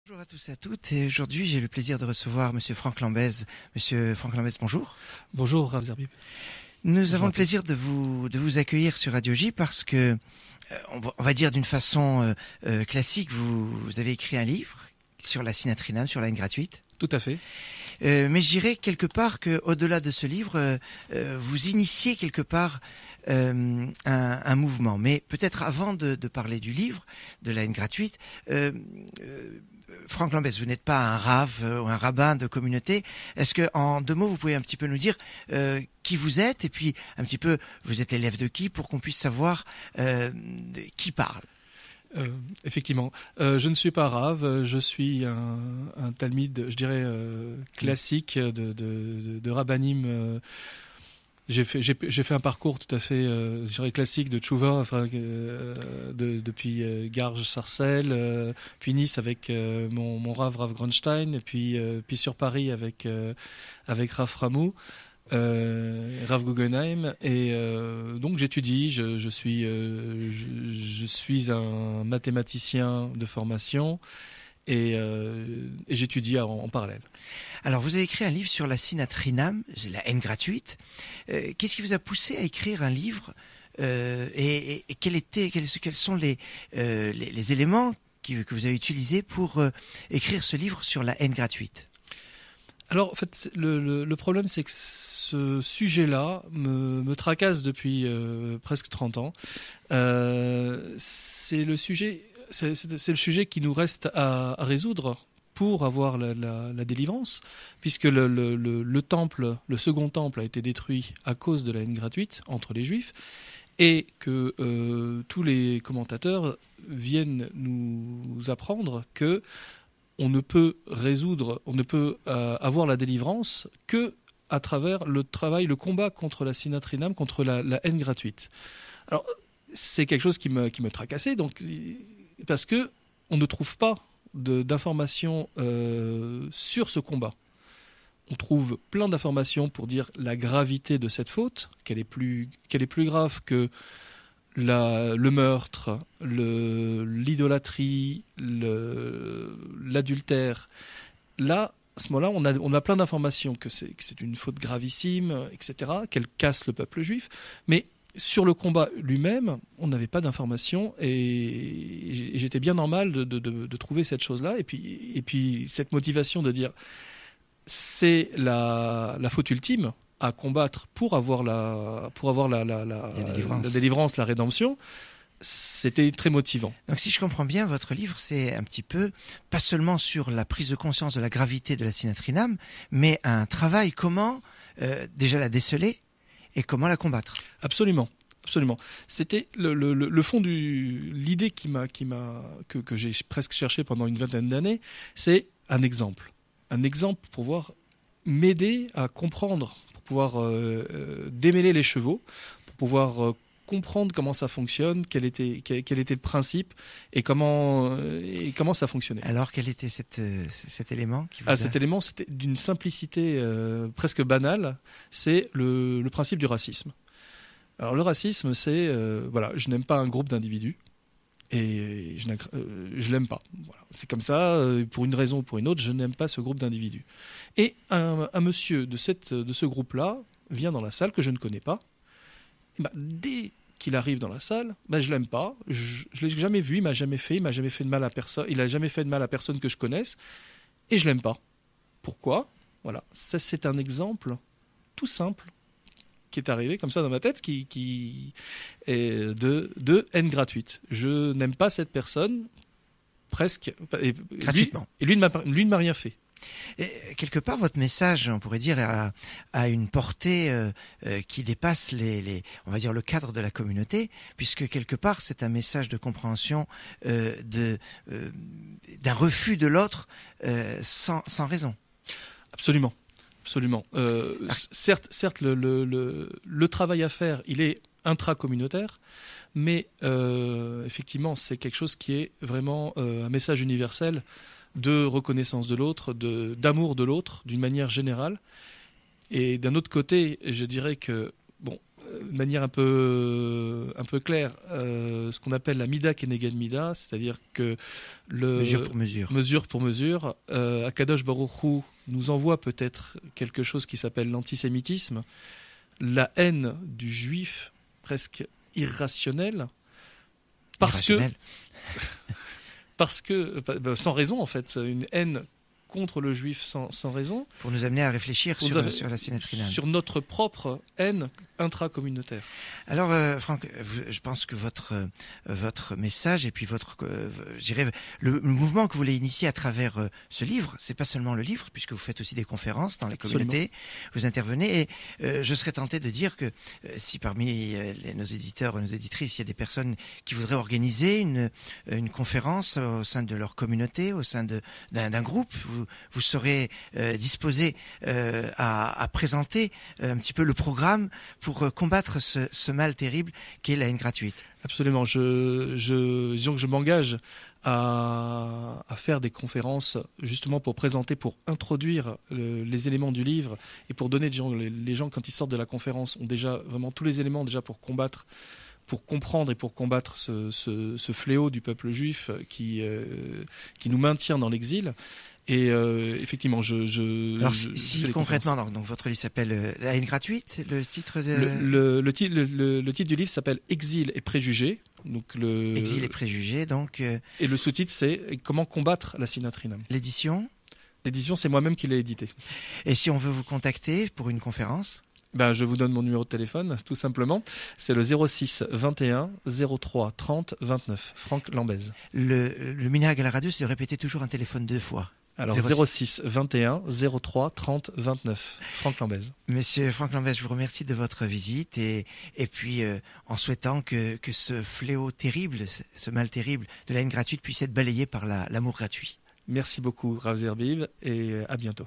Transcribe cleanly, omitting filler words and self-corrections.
Bonjour à tous et à toutes, et aujourd'hui j'ai le plaisir de recevoir Monsieur Franck Lambez. Monsieur Franck Lambez, bonjour. Bonjour Rav Zerbib. Nous avons le plaisir de vous accueillir sur Radio J parce que, on va dire d'une façon classique, vous avez écrit un livre sur la Sinatrinam, sur la haine gratuite. Tout à fait. Mais je dirais quelque part qu'au-delà de ce livre, vous initiez quelque part un mouvement. Mais peut-être avant de parler du livre, de la haine gratuite, Franck Lambez, vous n'êtes pas un rave ou un rabbin de communauté. Est-ce que, en deux mots, vous pouvez un petit peu nous dire qui vous êtes et puis un petit peu, vous êtes élève de qui pour qu'on puisse savoir qui parle? Effectivement, je ne suis pas rave, je suis un talmide, je dirais classique de rabbanim. J'ai fait un parcours tout à fait, je dirais classique de tchouva, enfin, depuis Garges, Sarcelles, puis Nice avec mon Rav Gronstein, et puis sur Paris avec Rav Ramou. Rav Guggenheim, et donc j'étudie, je suis un mathématicien de formation, et j'étudie en parallèle. Alors vous avez écrit un livre sur la Sinatrinam, la haine gratuite. Qu'est-ce qui vous a poussé à écrire un livre et quels sont les éléments que vous avez utilisés pour écrire ce livre sur la haine gratuite? Alors, en fait, le problème, c'est que ce sujet-là me tracasse depuis presque 30 ans. C'est le sujet qui nous reste à résoudre pour avoir la délivrance, puisque le temple, le second temple, a été détruit à cause de la haine gratuite entre les Juifs, et que tous les commentateurs viennent nous apprendre que on ne peut avoir la délivrance que à travers le travail, le combat contre la Sinatrinam, contre la haine gratuite. Alors, c'est quelque chose qui me tracassait, donc, parce que on ne trouve pas d'informations sur ce combat. On trouve plein d'informations pour dire la gravité de cette faute, qu'elle est plus grave que le meurtre, l'idolâtrie, l'adultère. Là, à ce moment-là, on a plein d'informations que c'est une faute gravissime, etc., qu'elle casse le peuple juif. Mais sur le combat lui-même, on n'avait pas d'informations, et j'étais bien normal de trouver cette chose-là. Et puis cette motivation de dire c'est la faute ultime à combattre pour avoir la délivrance, la rédemption, c'était très motivant. Donc si je comprends bien, votre livre, c'est un petit peu, pas seulement sur la prise de conscience de la gravité de la Sinatrinam, mais un travail comment déjà la déceler et comment la combattre. Absolument. Absolument. C'était le fond l'idée que j'ai presque cherché pendant une vingtaine d'années, c'est un exemple. Un exemple pour pouvoir m'aider à comprendre, pour pouvoir démêler les chevaux, pour pouvoir comprendre comment ça fonctionne, quel était le principe et comment ça fonctionnait. Alors quel était cet élément qui Cet élément, c'était d'une simplicité presque banale, c'est le principe du racisme. Alors le racisme, c'est je n'aime pas un groupe d'individus. Et je l'aime pas. Voilà. C'est comme ça, pour une raison ou pour une autre, je n'aime pas ce groupe d'individus. Et un monsieur de ce groupe-là vient dans la salle que je ne connais pas. Et dès qu'il arrive dans la salle, je l'aime pas. Je l'ai jamais vu, il m'a jamais fait de mal à personne. Il a jamais fait de mal à personne que je connaisse, et je l'aime pas. Pourquoi? Voilà. Ça, c'est un exemple tout simple qui est arrivé comme ça dans ma tête, qui est de haine gratuite. Je n'aime pas cette personne, presque, gratuitement. Lui ne m'a rien fait. Et quelque part, votre message, on pourrait dire, a une portée qui dépasse on va dire, le cadre de la communauté, puisque quelque part, c'est un message de compréhension d'un refus de l'autre sans raison. Absolument. Absolument. Certes, le travail à faire, il est intracommunautaire, mais effectivement, c'est quelque chose qui est vraiment un message universel de reconnaissance de l'autre, d'amour de l'autre, d'une manière générale. Et d'un autre côté, je dirais que de manière un peu claire ce qu'on appelle la mida keneged mida, c'est-à-dire que mesure pour mesure, Akadosh Baruch Hu nous envoie peut-être quelque chose qui s'appelle l'antisémitisme, la haine du juif presque irrationnelle, parce que sans raison en fait, une haine contre le juif sans raison. Pour nous amener à réfléchir sur la Sinatrinam. Sur notre propre haine intracommunautaire. Alors, Franck, je pense que votre message et puis je dirais, le mouvement que vous voulez initier à travers ce livre, c'est pas seulement le livre, puisque vous faites aussi des conférences dans les communautés, vous intervenez, et je serais tenté de dire que si parmi nos éditeurs et nos éditrices, il y a des personnes qui voudraient organiser une conférence au sein de leur communauté, au sein d'un groupe, vous serez disposé à présenter un petit peu le programme pour combattre ce mal terrible qu'est la haine gratuite. Absolument. Disons que je m'engage à faire des conférences justement pour présenter, pour introduire les éléments du livre et pour donner les gens quand ils sortent de la conférence ont déjà vraiment tous les éléments déjà pour combattre, pour comprendre et pour combattre ce fléau du peuple juif qui nous maintient dans l'exil. Et effectivement, alors si concrètement, donc votre livre s'appelle La haine gratuite, le titre de le titre du livre s'appelle Exil et préjugés. Donc Exil et préjugés, donc et le sous-titre c'est Comment combattre la Sinatrinam. L'édition, c'est moi-même qui l'ai édité. Et si on veut vous contacter pour une conférence? Je vous donne mon numéro de téléphone, tout simplement. C'est le 06 21 03 30 29. Franck Lambez. Le minhag à la radio, c'est de répéter toujours un téléphone 2 fois. Alors 06 21 03 30 29. Franck Lambez. Monsieur Franck Lambez, je vous remercie de votre visite et puis en souhaitant que ce fléau terrible, ce mal terrible de la haine gratuite puisse être balayé par l'amour gratuit. Merci beaucoup Rav Zerbiv et à bientôt.